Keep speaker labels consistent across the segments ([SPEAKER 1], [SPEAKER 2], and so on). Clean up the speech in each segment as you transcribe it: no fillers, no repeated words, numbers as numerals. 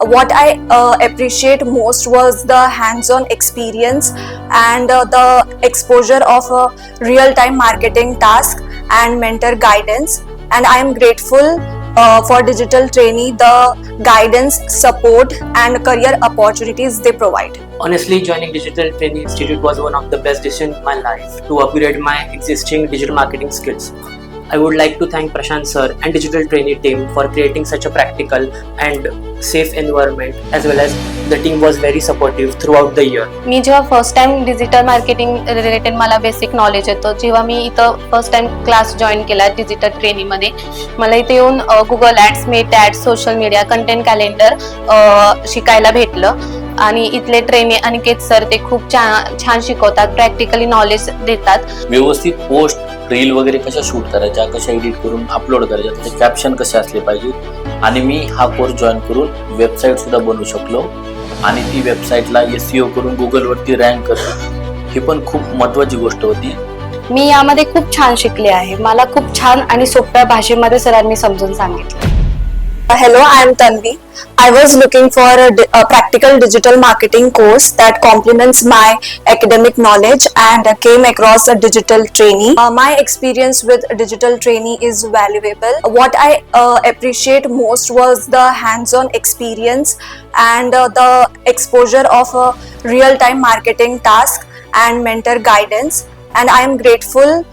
[SPEAKER 1] What I appreciate most was the hands-on experience and the exposure of a real-time marketing task and mentor guidance. And I am grateful for Digital Trainee, the guidance, support, and career opportunities they provide.
[SPEAKER 2] Honestly, joining Digital Training Institute was one of the best decisions in my life to upgrade my existing digital marketing skills. I would like to thank Prashant sir and Digital Training team for creating such a practical and safe environment, as well as the team was very supportive throughout the year.
[SPEAKER 3] मी जेव्हा first time digital marketing related मला basic knowledge येतं, जेव्हा मी इथं first time class join केला digital ट्रेनिंगमध्ये, मला इथे येऊन Google ads, Meta ads, social media, content calendar शिकायला भेटलं. आणि इथले ट्रेनिंग अनिकेत सर ते खूप छान शिकवतात, प्रॅक्टिकली नॉलेज देतात.
[SPEAKER 4] व्यवस्थित पोस्ट रील वगैरे कशा शूट करायच्या, कशा एडिट करून अपलोड करायच्या, त्याचे कॅप्शन कसे असले पाहिजे. आणि मी हा कोर्स जॉईन करून वेबसाईट सुद्धा बनवू शकलो आणि ती वेबसाईटला SEO करून गुगलवरती रँक करणं ही पण खूप महत्त्वाची गोष्ट होती.
[SPEAKER 3] मी यामध्ये खूप छान शिकले आहे. मला खूप छान आणि सोप्या भाषेमध्ये सरांनी समजून सांगितलं.
[SPEAKER 1] Hello, I am Tanvi. I was looking for a practical digital marketing course that complements my academic knowledge and came across a Digital Trainee. My experience with Digital Trainee is valuable. What I appreciate most was the hands-on experience and the exposure of a real-time marketing task and mentor guidance. And I am grateful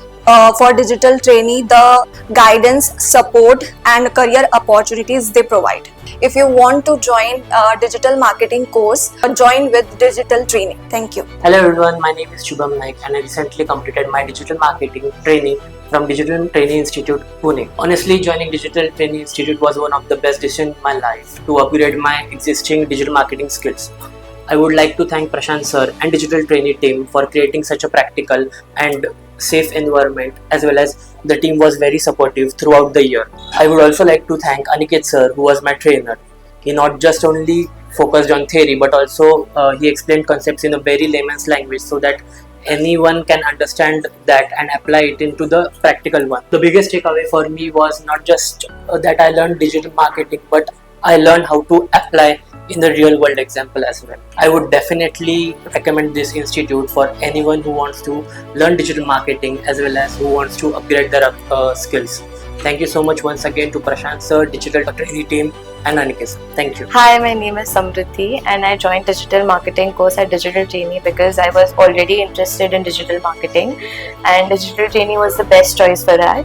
[SPEAKER 1] for Digital Trainee, the guidance, support, and career opportunities they provide. If you want to join a digital marketing course, join with Digital Trainee. Thank you.
[SPEAKER 2] Hello everyone, my name is Shubham Naik and I recently completed my digital marketing training from Digital Training Institute, Pune. Honestly, joining Digital Training Institute was one of the best decisions in my life to upgrade my existing digital marketing skills. I would like to thank Prashant sir and Digital Training team for creating such a practical and safe environment, as well as the team was very supportive throughout the year. I would also like to thank Aniket sir, who was my trainer. He not just only focused on theory, but also he explained concepts in a very layman's language so that anyone can understand that and apply it into the practical one. The biggest takeaway for me was not just that I learned digital marketing, but I learned how to apply in the real world example as well. I would definitely recommend this institute for anyone who wants to learn digital marketing as well as who wants to upgrade their skills. Thank you so much once again to Prashant sir, Digital Training team and Aniket sir. Thank you.
[SPEAKER 3] Hi, my name is Samriddhi and I joined digital marketing course at Digital Trainee because I was already interested in digital marketing and Digital Trainee was the best choice for that.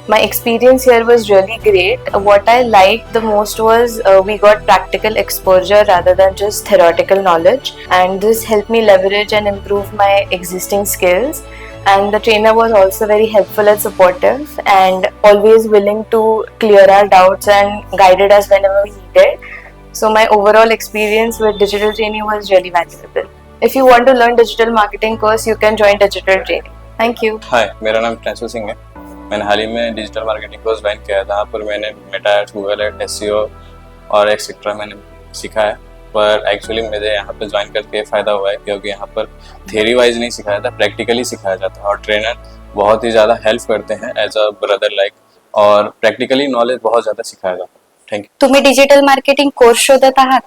[SPEAKER 3] My experience here was really great. What I liked the most was we got practical exposure rather than just theoretical knowledge, and this helped me leverage and improve my existing skills. And the trainer was also very helpful and supportive and always willing to clear our doubts and guided us whenever we needed. So my overall experience with Digital Training was really valuable. If you want to learn digital marketing course, you can join Digital Training. Thank you.
[SPEAKER 5] हाय, मेरा नाम transfer सिंह है. मैंने हाल ही में digital marketing course join किया था. यहाँ पर मैंने Meta ads, Google ads, SEO और एक्सेट्रा मैंने सीखा है. पर एक्चुअली मुझे यहाँ पर ज्वाइन करके फ़ायदा हुआ है क्योंकि यहाँ पर थियरी वाइज नहीं सिखाया था, प्रैक्टिकली सिखाया जाता है और ट्रेनर बहुत ही ज़्यादा हेल्प करते हैं एज अ ब्रदर लाइक, और प्रैक्टिकली नॉलेज बहुत ज़्यादा सिखाया जाता है. थँक्यू.
[SPEAKER 3] तुम्ही डिजिटल मार्केटिंग कोर्स शोधत आहात?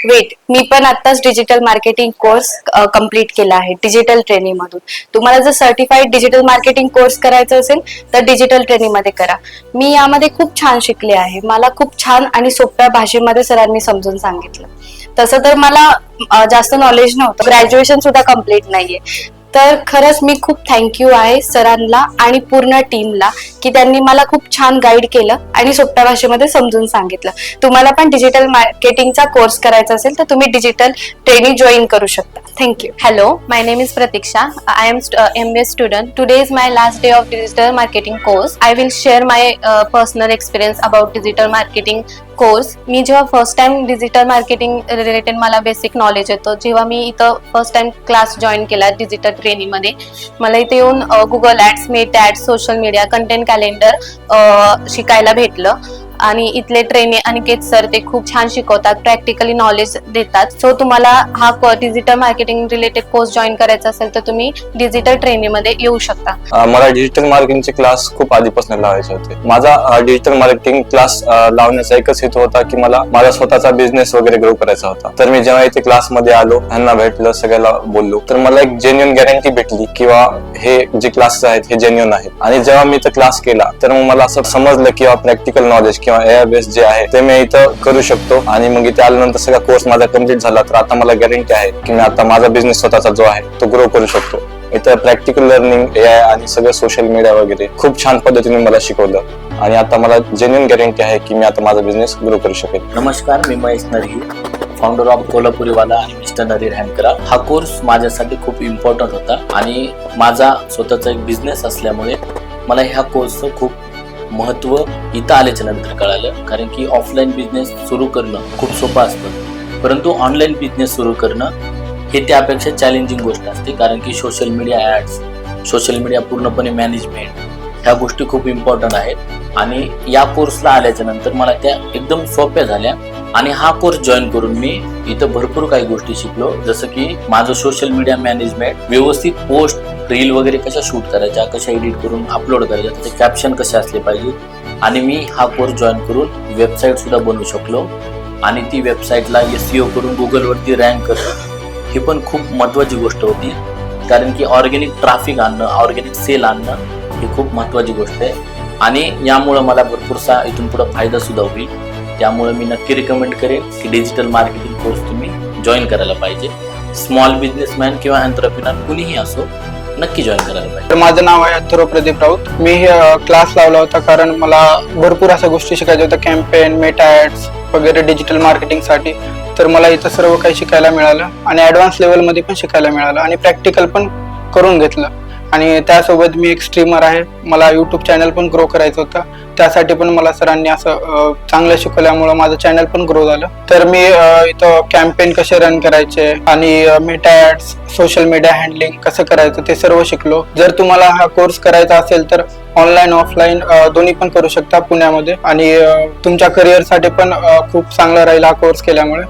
[SPEAKER 3] वेट, मी पण आताच डिजिटल मार्केटिंग कोर्स कंप्लीट केला आहे डिजिटल ट्रेनिंग मधून. तुम्हाला जर सर्टिफाईड डिजिटल मार्केटिंग कोर्स करायचा असेल तर डिजिटल ट्रेनिंग मध्ये करा. मी यामध्ये खूप छान शिकले आहे. मला खूप छान आणि सोप्या भाषेमध्ये सरांनी समजून सांगितलं. तसं तर मला जास्त नॉलेज नव्हतं, ग्रॅज्युएशन सुद्धा कम्प्लीट नाहीये. तर खरंच मी खूप थँक्यू आहे सरांना आणि पूर्ण टीमला की त्यांनी मला खूप छान गाईड केलं आणि सोप्या भाषेमध्ये समजून सांगितलं. तुम्हाला पण डिजिटल मार्केटिंगचा कोर्स करायचा असेल तर तुम्ही डिजिटल ट्रेनिंग जॉईन करू शकता. Thank you. Hello, my name is Pratiksha. I am MBA student. Today is my last day of digital marketing course. I will share my personal experience about digital marketing course. मी जेव्हा first time digital marketing related मला basic knowledge येतं, जेव्हा मी इथं first time class join केला digital ट्रेनिंगमध्ये, मला इथे येऊन Google ads, Meta ads, social media, content calendar शिकायला भेटलं. आणि इथले ट्रेनी अनिकेत सर ते खूप छान शिकवतात, प्रॅक्टिकली नॉलेज देतात. सो तुम्हाला हा digital marketing related course join करायचा असेल तर तुम्ही डिजिटल ट्रेनिंगमध्ये येऊ शकता.
[SPEAKER 5] मला डिजिटल मार्केटिंगचे क्लास खूप आधीपासून लावायचे होते. माझा डिजिटल मार्केटिंग क्लास लावण्याचा एकच हेतू होता की मला माझा स्वतःचा बिझनेस वगैरे ग्रो करायचा होता. तर मी जेव्हा इथे क्लासमध्ये आलो, त्यांना भेटलं, सगळ्याला बोललो, तर मला एक जेन्युइन गॅरंटी भेटली किंवा हे जे क्लासेस आहेत हे जेन्युइन आहेत. आणि जेव्हा मी इथं क्लास केला तर मग मला असं समजलं किंवा प्रॅक्टिकल नॉलेज किंवा एआय बेस जे आहे ते मी इथं करू शकतो. आणि मग इथे आल्यानंतर सगळा कोर्स माझा कम्प्लीट झाला, तर आता मला गॅरंटी आहे की मी आता माझा बिझनेस स्वतःचा जो आहे तो ग्रो करू शकतो. इथं प्रॅक्टिकल लर्निंग, एआय आणि सगळं सोशल मीडिया वगैरे खूप छान पद्धतीने मला शिकवलं आणि आता मला जेन्युइन गॅरंटी आहे की मी आता माझा बिझनेस ग्रो करू शकेल.
[SPEAKER 4] नमस्कार, मी महेश नरही, फाउंडर ऑफ कोल्हापुरीवाला आणि मिस्टर नरीर हँडक्राफ्ट. हा कोर्स माझ्यासाठी खूप इम्पॉर्टंट होता आणि माझा स्वतःचा एक बिझनेस असल्यामुळे मला ह्या कोर्सचं खूप महत्त्व इथं आल्याच्या नंतर कळालं. कारण की ऑफलाईन बिझनेस सुरू करणं खूप सोपं असतं, परंतु ऑनलाईन बिझनेस सुरू करणं हे त्यापेक्षा चॅलेंजिंग गोष्ट असते. कारण की social media ads, social media पूर्णपणे मॅनेजमेंट ह्या गोष्टी खूप इम्पॉर्टंट आहेत आणि या कोर्सला आल्याच्या नंतर मला त्या एकदम सोप्या झाल्या. आणि हा कोर्स जॉईन करून मी इथं भरपूर काही गोष्टी शिकलो, जसं की माझं सोशल मीडिया मॅनेजमेंट, व्यवस्थित पोस्ट, रील वगैरे कशा शूट करायच्या, कशा एडिट करून अपलोड करायच्या, त्याचे कॅप्शन कसे असले पाहिजे. आणि मी हा कोर्स जॉईन करून वेबसाईट सुद्धा बनवू शकलो आणि ती वेबसाईटला SEO करून गुगलवरती रँक करणं ही पण खूप महत्त्वाची गोष्ट होती. कारण की ऑर्गॅनिक ट्रॅफिक आणणं, ऑर्गॅनिक सेल आणणं ही खूप महत्त्वाची गोष्ट आहे आणि यामुळं मला भरपूरसा इथून पुढं फायदा सुद्धा होईल. त्यामुळे मी नक्की रिकमेंड करेन की डिजिटल मार्केटिंग कोर्स तुम्ही जॉईन करायला पाहिजे. स्मॉल बिझनेसमॅन किंवा एंटरप्रेन्योर कुणीही असो, नक्की जॉईन करायला पाहिजे.
[SPEAKER 6] तर माझं नाव आहे अथर्व प्रदीप राऊत. मी क्लास लावला होता कारण मला भरपूर अशा गोष्टी शिकायच्या होत्या, कॅम्पेन, मेटा ॲड्स वगैरे डिजिटल मार्केटिंगसाठी. तर मला इथं सर्व काही शिकायला मिळालं आणि ॲडव्हान्स लेवलमध्ये पण शिकायला मिळालं आणि प्रॅक्टिकल पण करून घेतलं. आणि त्यासोबत मी एक स्ट्रीमर आहे, मला यूट्यूब चॅनल पण ग्रो करायचं होतं. त्यासाठी पण मला सरांनी असं चांगलं शिकवल्यामुळं माझं चॅनल पण ग्रो झालं. तर मी इथं कॅम्पेन कसे रन करायचे आणि Meta ads, social media handling कसं करायचं ते सर्व शिकलो. जर तुम्हाला हा कोर्स करायचा असेल तर ऑनलाईन ऑफलाईन दोन्ही पण करू शकता पुण्यामध्ये आणि तुमच्या करिअरसाठी पण खूप चांगला राहील हा कोर्स केल्यामुळे.